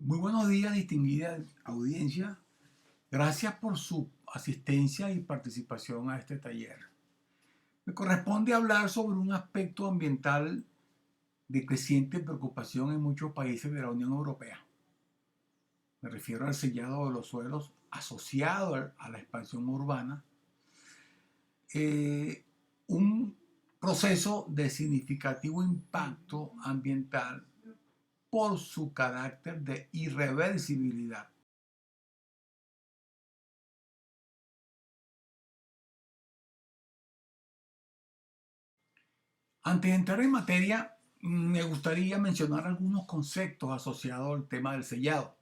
Muy buenos días, distinguida audiencia. Gracias por su asistencia y participación a este taller. Me corresponde hablar sobre un aspecto ambiental de creciente preocupación en muchos países de la Unión Europea. Me refiero al sellado de los suelos asociado a la expansión urbana, eh, un proceso de significativo impacto ambiental por su carácter de irreversibilidad. Antes de entrar en materia, me gustaría mencionar algunos conceptos asociados al tema del sellado.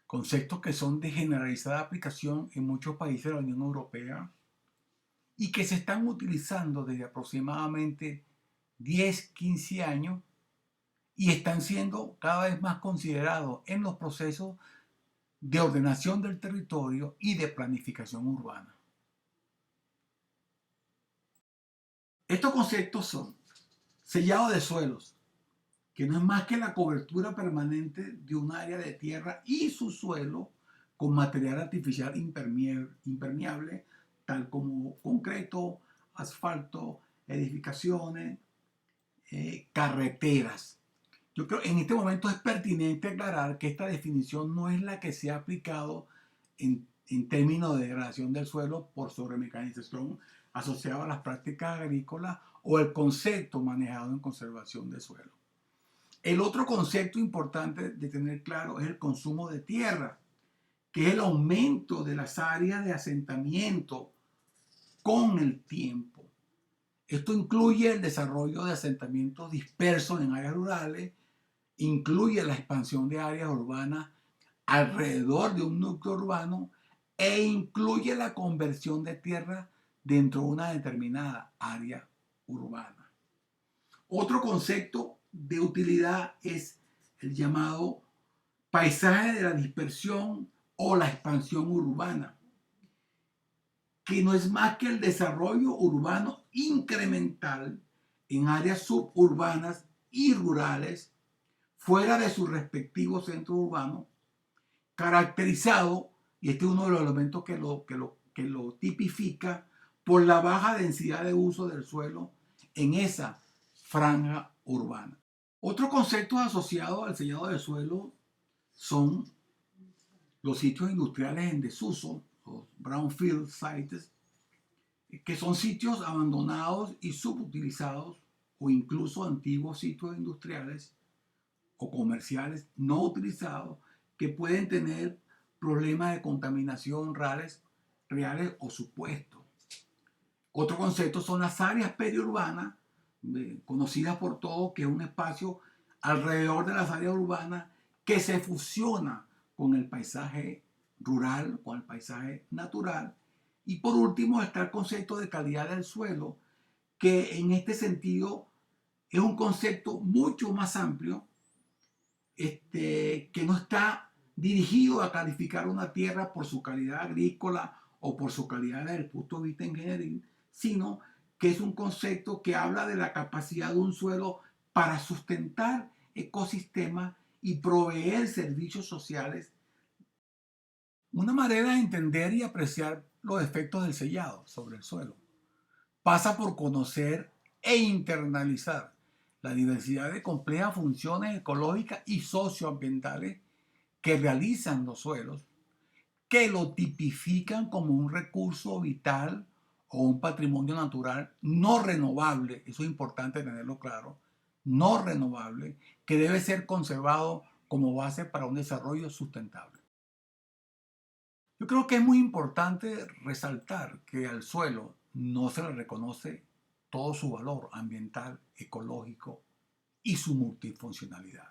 Conceptos que son de generalizada aplicación en muchos países de la Unión Europea y que se están utilizando desde aproximadamente 10-15 años y están siendo cada vez más considerados en los procesos de ordenación del territorio y de planificación urbana. Estos conceptos son sellado de suelos, que no es más que la cobertura permanente de un área de tierra y su suelo con material artificial impermeable, tal como concreto, asfalto, edificaciones, carreteras. Yo creo que en este momento es pertinente aclarar que esta definición no es la que se ha aplicado en términos de degradación del suelo por sobremecanización asociada a las prácticas agrícolas o el concepto manejado en conservación del suelo. El otro concepto importante de tener claro es el consumo de tierra, que es el aumento de las áreas de asentamiento con el tiempo. Esto incluye el desarrollo de asentamientos dispersos en áreas rurales, incluye la expansión de áreas urbanas alrededor de un núcleo urbano e incluye la conversión de tierra dentro de una determinada área urbana. Otro concepto de utilidad es el llamado paisaje de la dispersión o la expansión urbana, que no es más que el desarrollo urbano incremental en áreas suburbanas y rurales fuera de su respectivo centro urbano, caracterizado, y este es uno de los elementos que lo tipifica, por la baja densidad de uso del suelo en esa franja urbana. Otros conceptos asociados al sellado de suelo son los sitios industriales en desuso, los brownfield sites, que son sitios abandonados y subutilizados o incluso antiguos sitios industriales o comerciales no utilizados que pueden tener problemas de contaminación reales o supuestos. Otro concepto son las áreas periurbanas, conocidas por todos, que es un espacio alrededor de las áreas urbanas que se fusiona con el paisaje rural, con el paisaje natural. Y por último está el concepto de calidad del suelo, que en este sentido es un concepto mucho más amplio, que no está dirigido a calificar una tierra por su calidad agrícola o por su calidad desde el punto de vista ingenieril, sino que es un concepto que habla de la capacidad de un suelo para sustentar ecosistemas y proveer servicios sociales. Una manera de entender y apreciar los efectos del sellado sobre el suelo pasa por conocer e internalizar la diversidad de complejas funciones ecológicas y socioambientales que realizan los suelos, que lo tipifican como un recurso vital o un patrimonio natural no renovable, eso es importante tenerlo claro, no renovable, que debe ser conservado como base para un desarrollo sustentable. Yo creo que es muy importante resaltar que al suelo no se le reconoce todo su valor ambiental, ecológico y su multifuncionalidad.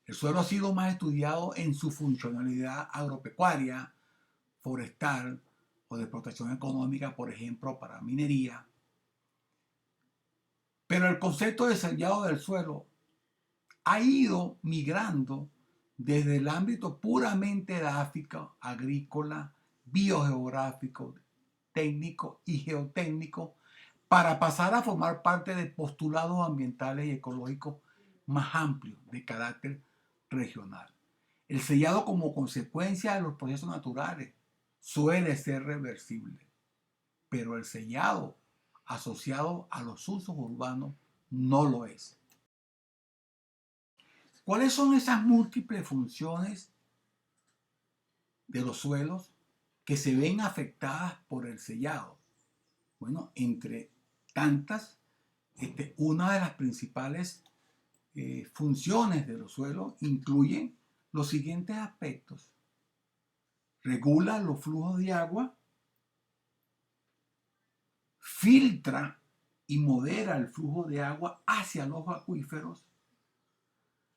El suelo ha sido más estudiado en su funcionalidad agropecuaria, forestal o de protección económica, por ejemplo, para minería. Pero el concepto de sellado del suelo ha ido migrando desde el ámbito puramente edáfico, agrícola, biogeográfico, técnico y geotécnico, para pasar a formar parte de postulados ambientales y ecológicos más amplios de carácter regional. El sellado, como consecuencia de los procesos naturales, suele ser reversible, pero el sellado asociado a los usos urbanos no lo es. ¿Cuáles son esas múltiples funciones de los suelos que se ven afectadas por el sellado? Bueno, entre tantas, una de las principales funciones de los suelos incluyen los siguientes aspectos. Regula los flujos de agua, filtra y modera el flujo de agua hacia los acuíferos,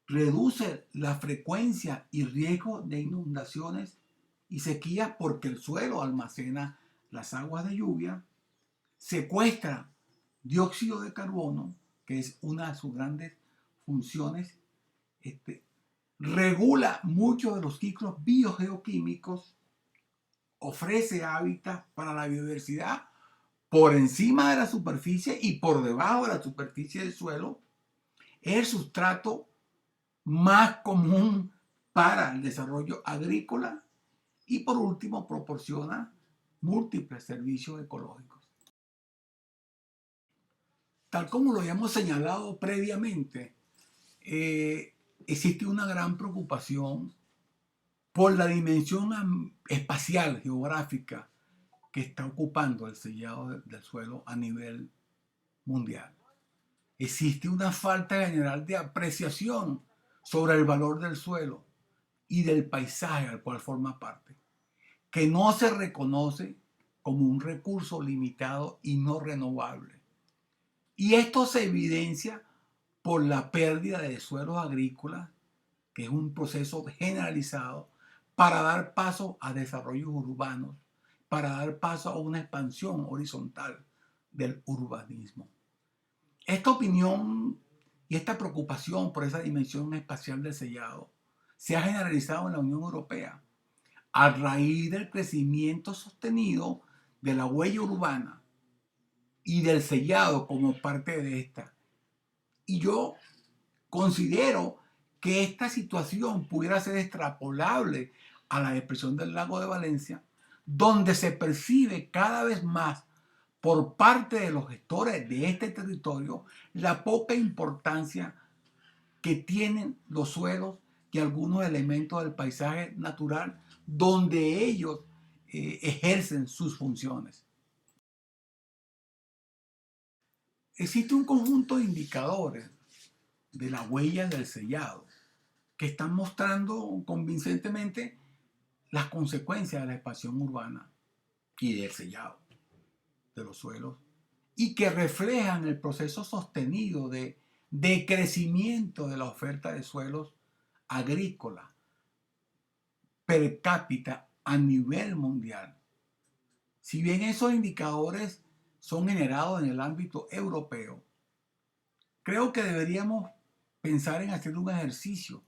reduce la frecuencia y riesgo de inundaciones y sequías porque el suelo almacena las aguas de lluvia, secuestra dióxido de carbono, que es una de sus grandes funciones, regula muchos de los ciclos biogeoquímicos, ofrece hábitat para la biodiversidad por encima de la superficie y por debajo de la superficie del suelo, es el sustrato más común para el desarrollo agrícola y por último proporciona múltiples servicios ecológicos. Tal como lo habíamos señalado previamente, existe una gran preocupación por la dimensión espacial, geográfica, que está ocupando el sellado del suelo a nivel mundial. Existe una falta general de apreciación sobre el valor del suelo y del paisaje al cual forma parte, que no se reconoce como un recurso limitado y no renovable. Y esto se evidencia por la pérdida de suelos agrícolas, que es un proceso generalizado para dar paso a desarrollos urbanos, para dar paso a una expansión horizontal del urbanismo. Esta opinión y esta preocupación por esa dimensión espacial del sellado se ha generalizado en la Unión Europea a raíz del crecimiento sostenido de la huella urbana y del sellado como parte de esta. Y yo considero que esta situación pudiera ser extrapolable a la depresión del lago de Valencia, donde se percibe cada vez más por parte de los gestores de este territorio la poca importancia que tienen los suelos y algunos elementos del paisaje natural donde ellos ejercen sus funciones. Existe un conjunto de indicadores de la huella del sellado que están mostrando convincentemente las consecuencias de la expansión urbana y del sellado de los suelos y que reflejan el proceso sostenido de crecimiento de la oferta de suelos agrícola per cápita a nivel mundial. Si bien esos indicadores son generados en el ámbito europeo, creo que deberíamos pensar en hacer un ejercicio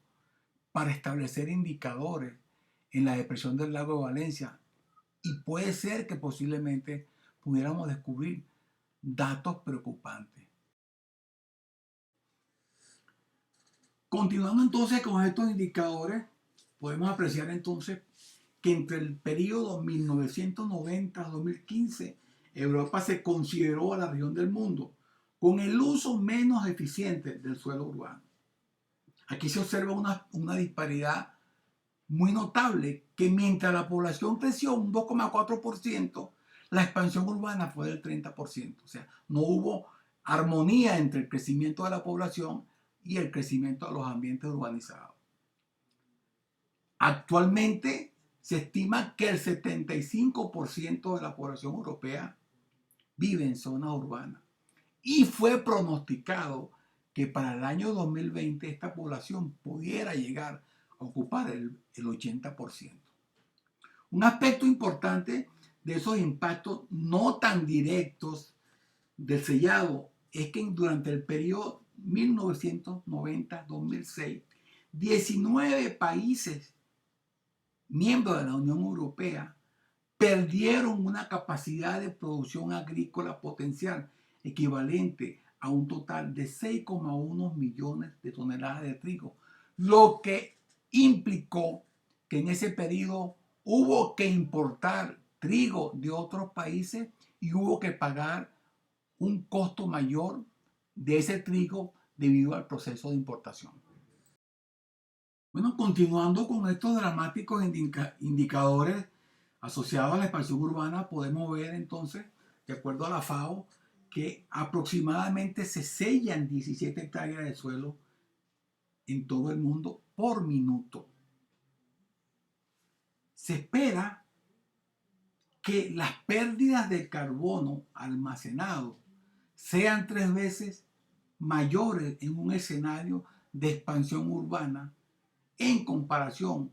para establecer indicadores en la depresión del lago de Valencia y puede ser que posiblemente pudiéramos descubrir datos preocupantes. Continuando entonces con estos indicadores, podemos apreciar entonces que entre el periodo 1990-2015, Europa se consideró a la región del mundo con el uso menos eficiente del suelo urbano. Aquí se observa una disparidad muy notable, que mientras la población creció un 2,4%, la expansión urbana fue del 30%. O sea, no hubo armonía entre el crecimiento de la población y el crecimiento de los ambientes urbanizados. Actualmente se estima que el 75% de la población europea vive en zonas urbanas y fue pronosticado que para el año 2020 esta población pudiera llegar a ocupar el 80%. Un aspecto importante de esos impactos no tan directos del sellado es que durante el periodo 1990-2006, 19 países miembros de la Unión Europea perdieron una capacidad de producción agrícola potencial equivalente a un total de 6,1 millones de toneladas de trigo, lo que implicó que en ese periodo hubo que importar trigo de otros países y hubo que pagar un costo mayor de ese trigo debido al proceso de importación. Bueno, continuando con estos dramáticos indicadores asociados a la expansión urbana, podemos ver entonces, de acuerdo a la FAO, que aproximadamente se sellan 17 hectáreas de suelo en todo el mundo por minuto. Se espera que las pérdidas de carbono almacenado sean 3 veces mayores en un escenario de expansión urbana en comparación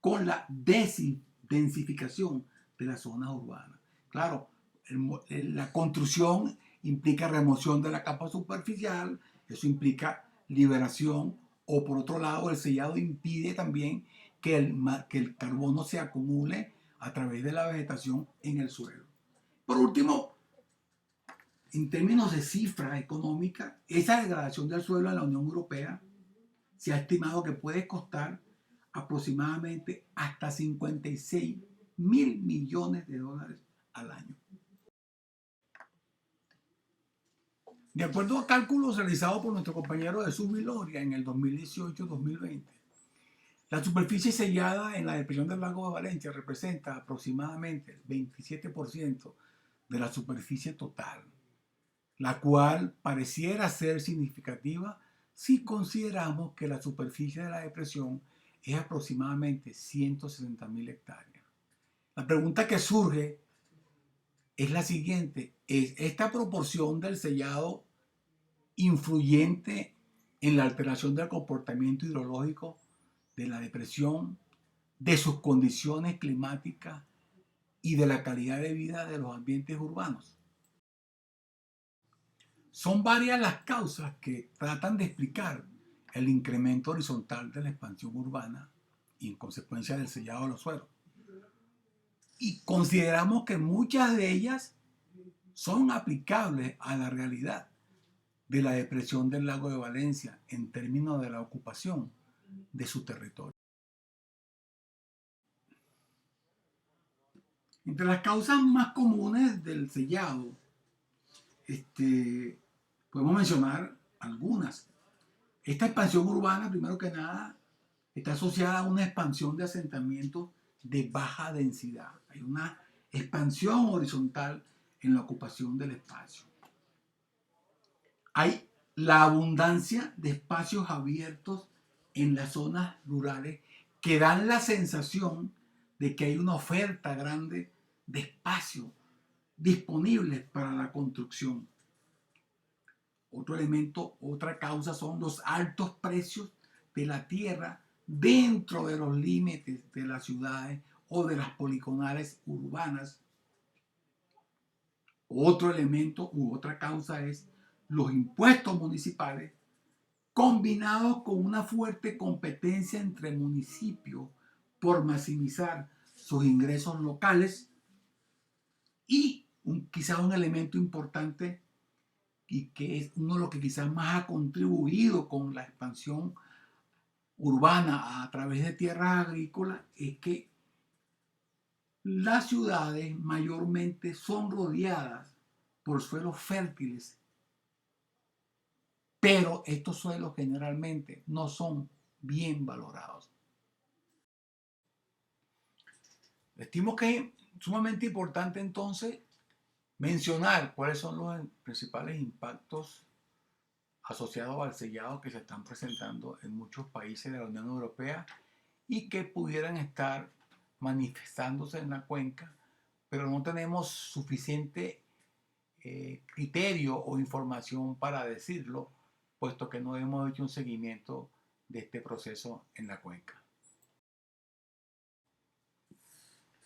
con la densificación de las zonas urbanas. Claro, la construcción implica remoción de la capa superficial, eso implica liberación, o por otro lado el sellado impide también que el carbono se acumule a través de la vegetación en el suelo. Por último, en términos de cifra económica, esa degradación del suelo en la Unión Europea se ha estimado que puede costar aproximadamente hasta 56.000 millones de dólares al año. De acuerdo a cálculos realizados por nuestro compañero Jesús Viloria en el 2018-2020, la superficie sellada en la depresión del lago de Valencia representa aproximadamente el 27% de la superficie total, la cual pareciera ser significativa si consideramos que la superficie de la depresión es aproximadamente 160.000 hectáreas. La pregunta que surge es la siguiente: ¿es esta proporción del sellado influyente en la alteración del comportamiento hidrológico de la depresión, de sus condiciones climáticas y de la calidad de vida de los ambientes urbanos? Son varias las causas que tratan de explicar el incremento horizontal de la expansión urbana y en consecuencia del sellado de los suelos. Y consideramos que muchas de ellas son aplicables a la realidad de la depresión del lago de Valencia en términos de la ocupación de su territorio. Entre las causas más comunes del sellado, podemos mencionar algunas. Esta expansión urbana, primero que nada, está asociada a una expansión de asentamientos de baja densidad. Hay una expansión horizontal en la ocupación del espacio. Hay la abundancia de espacios abiertos en las zonas rurales que dan la sensación de que hay una oferta grande de espacios disponibles para la construcción. Otro elemento, otra causa son los altos precios de la tierra dentro de los límites de las ciudades o de las poligonales urbanas. Otro elemento u otra causa es los impuestos municipales combinados con una fuerte competencia entre municipios por maximizar sus ingresos locales y quizás un elemento importante y que es uno de los que quizás más ha contribuido con la expansión urbana a través de tierras agrícolas, es que las ciudades mayormente son rodeadas por suelos fértiles, pero estos suelos generalmente no son bien valorados. Estimo que es sumamente importante entonces mencionar cuáles son los principales impactos asociados al sellado que se están presentando en muchos países de la Unión Europea y que pudieran estar manifestándose en la cuenca, pero no tenemos suficiente criterio o información para decirlo, puesto que no hemos hecho un seguimiento de este proceso en la cuenca.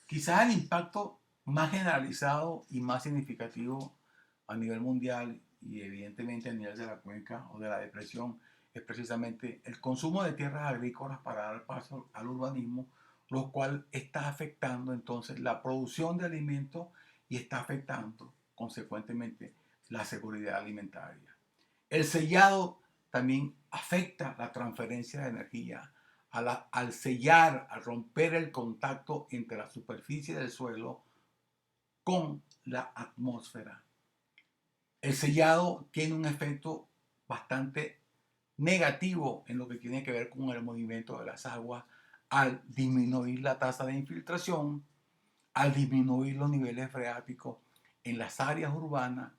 Quizás el impacto más generalizado y más significativo a nivel mundial y evidentemente a nivel de la cuenca o de la depresión es precisamente el consumo de tierras agrícolas para dar paso al urbanismo, lo cual está afectando entonces la producción de alimentos y está afectando consecuentemente la seguridad alimentaria. El sellado también afecta la transferencia de energía al sellar, al romper el contacto entre la superficie del suelo con la atmósfera. El sellado tiene un efecto bastante negativo en lo que tiene que ver con el movimiento de las aguas al disminuir la tasa de infiltración, al disminuir los niveles freáticos en las áreas urbanas,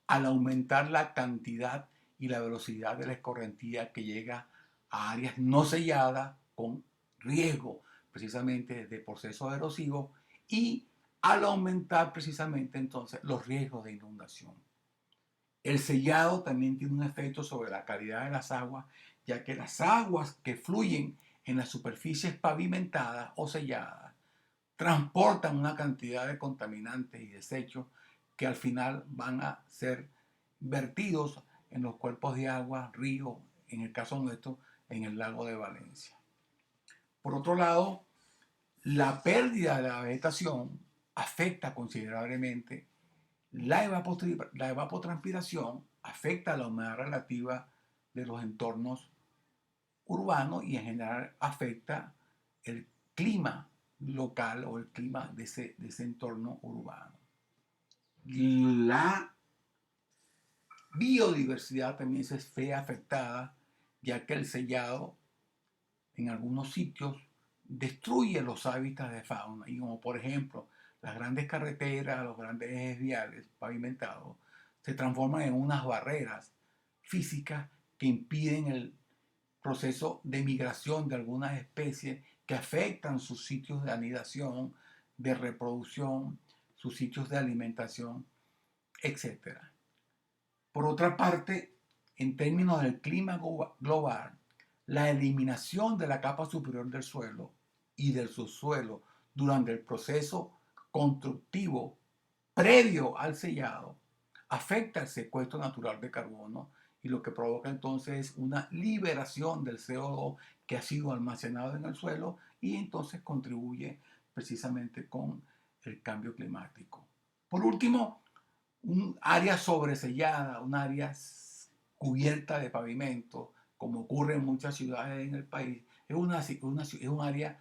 al aumentar la cantidad y la velocidad de la escorrentía que llega a áreas no selladas con riesgo precisamente de procesos erosivos y al aumentar precisamente entonces los riesgos de inundación. El sellado también tiene un efecto sobre la calidad de las aguas, ya que las aguas que fluyen en las superficies pavimentadas o selladas transportan una cantidad de contaminantes y desechos que al final van a ser vertidos en los cuerpos de agua, ríos, en el caso nuestro, en el lago de Valencia. Por otro lado, la pérdida de la vegetación afecta considerablemente la evapotranspiración, afecta la humedad relativa de los entornos urbanos y en general afecta el clima local o el clima de ese entorno urbano. La biodiversidad también se ve afectada, ya que el sellado en algunos sitios destruye los hábitats de fauna, y como por ejemplo las grandes carreteras, los grandes ejes viales pavimentados, se transforman en unas barreras físicas que impiden el proceso de migración de algunas especies que afectan sus sitios de anidación, de reproducción, sus sitios de alimentación, etc. Por otra parte, en términos del clima global, la eliminación de la capa superior del suelo y del subsuelo durante el proceso constructivo previo al sellado afecta el secuestro natural de carbono y lo que provoca entonces es una liberación del CO2 que ha sido almacenado en el suelo y entonces contribuye precisamente con el cambio climático. Por último, un área sobresellada, un área cubierta de pavimento, como ocurre en muchas ciudades en el país, es un área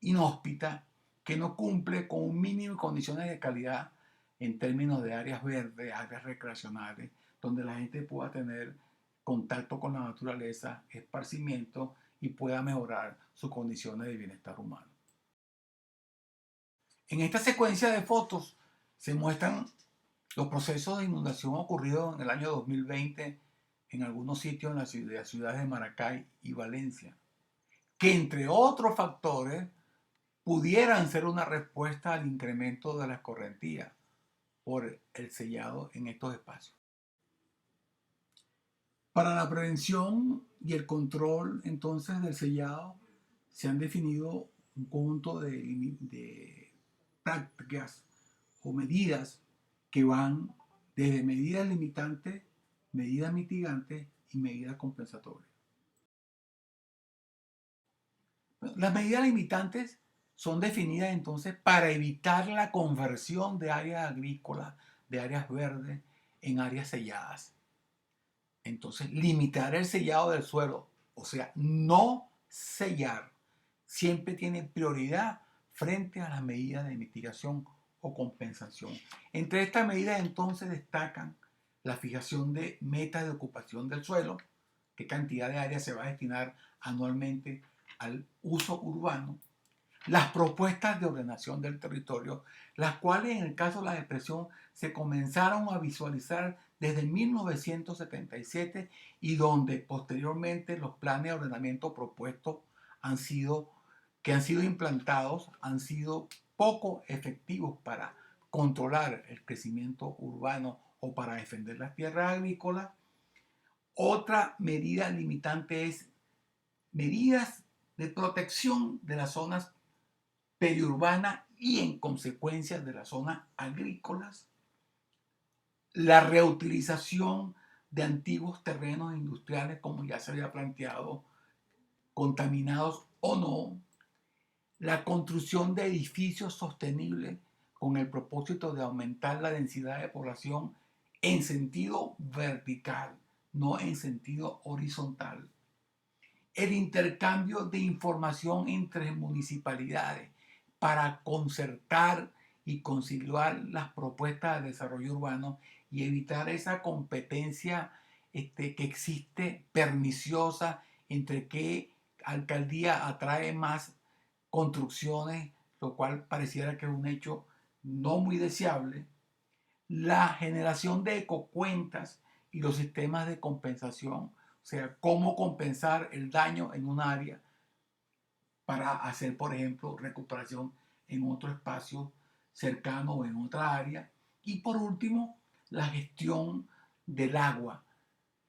inhóspita que no cumple con un mínimo de condiciones de calidad en términos de áreas verdes, áreas recreacionales, donde la gente pueda tener contacto con la naturaleza, esparcimiento y pueda mejorar sus condiciones de bienestar humano. En esta secuencia de fotos se muestran los procesos de inundación ocurridos en el año 2020 en algunos sitios en las ciudades de Maracay y Valencia, que entre otros factores pudieran ser una respuesta al incremento de la escorrentía por el sellado en estos espacios. Para la prevención y el control entonces del sellado se han definido un conjunto de prácticas o medidas que van desde medidas limitantes, medidas mitigantes y medidas compensatorias. Las medidas limitantes son definidas entonces para evitar la conversión de áreas agrícolas, de áreas verdes, en áreas selladas. Entonces, limitar el sellado del suelo, o sea, no sellar, siempre tiene prioridad frente a las medidas de mitigación o compensación. Entre estas medidas entonces destacan la fijación de metas de ocupación del suelo, qué cantidad de área se va a destinar anualmente al uso urbano, las propuestas de ordenación del territorio, las cuales en el caso de la depresión se comenzaron a visualizar desde 1977 y donde posteriormente los planes de ordenamiento propuestos que han sido implantados han sido poco efectivos para controlar el crecimiento urbano o para defender las tierras agrícolas. Otra medida limitante es medidas de protección de las zonas periurbana y en consecuencia de las zonas agrícolas, la reutilización de antiguos terrenos industriales, como ya se había planteado, contaminados o no, la construcción de edificios sostenibles con el propósito de aumentar la densidad de población en sentido vertical, no en sentido horizontal, el intercambio de información entre municipalidades para concertar y conciliar las propuestas de desarrollo urbano y evitar esa competencia que existe perniciosa entre qué alcaldía atrae más construcciones, lo cual pareciera que es un hecho no muy deseable. La generación de ecocuentas y los sistemas de compensación, o sea, cómo compensar el daño en un área para hacer, por ejemplo, recuperación en otro espacio cercano o en otra área. Y por último, la gestión del agua,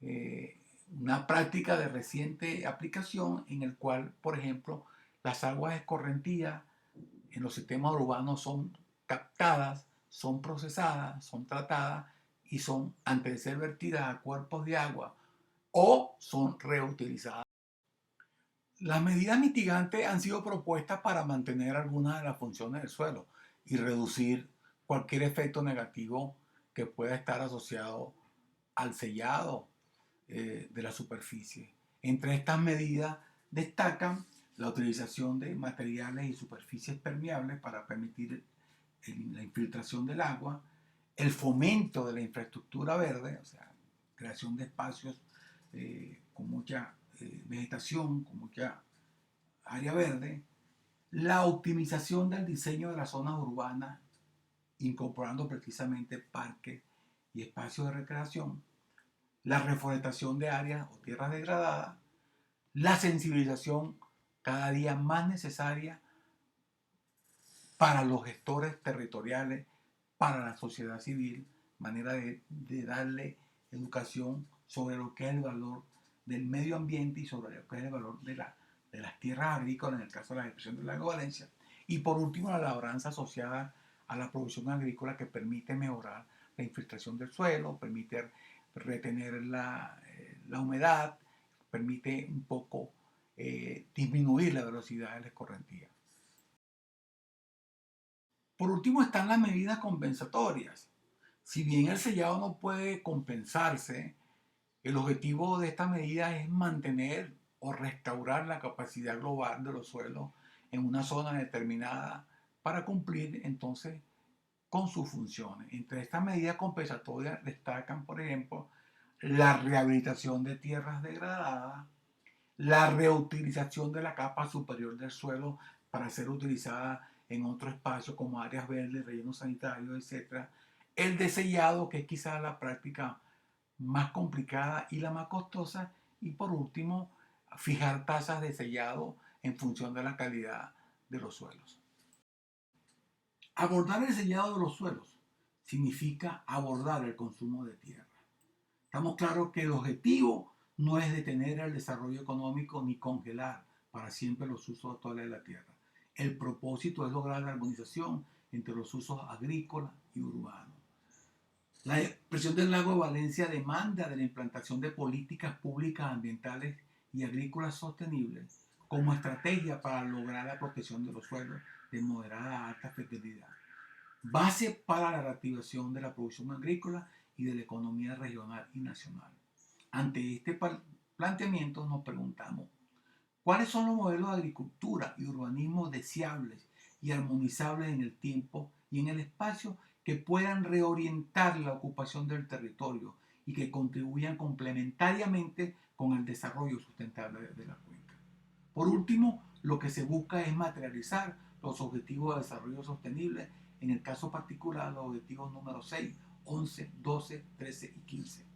eh, una práctica de reciente aplicación en el cual, por ejemplo, las aguas escorrentidas en los sistemas urbanos son captadas, son procesadas, son tratadas y son, antes de ser vertidas a cuerpos de agua o son reutilizadas. Las medidas mitigantes han sido propuestas para mantener algunas de las funciones del suelo y reducir cualquier efecto negativo que pueda estar asociado al sellado de la superficie. Entre estas medidas destacan la utilización de materiales y superficies permeables para permitir la infiltración del agua, el fomento de la infraestructura verde, o sea, creación de espacios con mucha vegetación, con mucha área verde, la optimización del diseño de las zonas urbanas, incorporando precisamente parques y espacios de recreación, la reforestación de áreas o tierras degradadas, la sensibilización cada día más necesaria para los gestores territoriales, para la sociedad civil, manera de darle educación sobre lo que es el valor del medio ambiente y sobre lo que es el valor de las tierras agrícolas, en el caso de la expresión de la Valencia, y por último la labranza asociada a la producción agrícola que permite mejorar la infiltración del suelo, permite retener la humedad, permite un poco disminuir la velocidad de la escorrentía. Por último están las medidas compensatorias. Si bien el sellado no puede compensarse, el objetivo de esta medida es mantener o restaurar la capacidad global de los suelos en una zona determinada para cumplir entonces con sus funciones. Entre estas medidas compensatorias destacan, por ejemplo, la rehabilitación de tierras degradadas, la reutilización de la capa superior del suelo para ser utilizada en otro espacio como áreas verdes, rellenos sanitarios, etc. El desellado, que es quizás la práctica más complicada y la más costosa. Y por último, fijar tasas de sellado en función de la calidad de los suelos. Abordar el sellado de los suelos significa abordar el consumo de tierra. Estamos claros que el objetivo no es detener el desarrollo económico ni congelar para siempre los usos actuales de la tierra. El propósito es lograr la armonización entre los usos agrícolas y urbanos. La expresión del lago de Valencia demanda de la implantación de políticas públicas ambientales y agrícolas sostenibles como estrategia para lograr la protección de los suelos de moderada a alta fertilidad, base para la reactivación de la producción agrícola y de la economía regional y nacional. Ante este planteamiento nos preguntamos, ¿cuáles son los modelos de agricultura y urbanismo deseables y armonizables en el tiempo y en el espacio que puedan reorientar la ocupación del territorio y que contribuyan complementariamente con el desarrollo sustentable de la cuenca? Por último, lo que se busca es materializar los objetivos de desarrollo sostenible, en el caso particular los objetivos número 6, 11, 12, 13 y 15.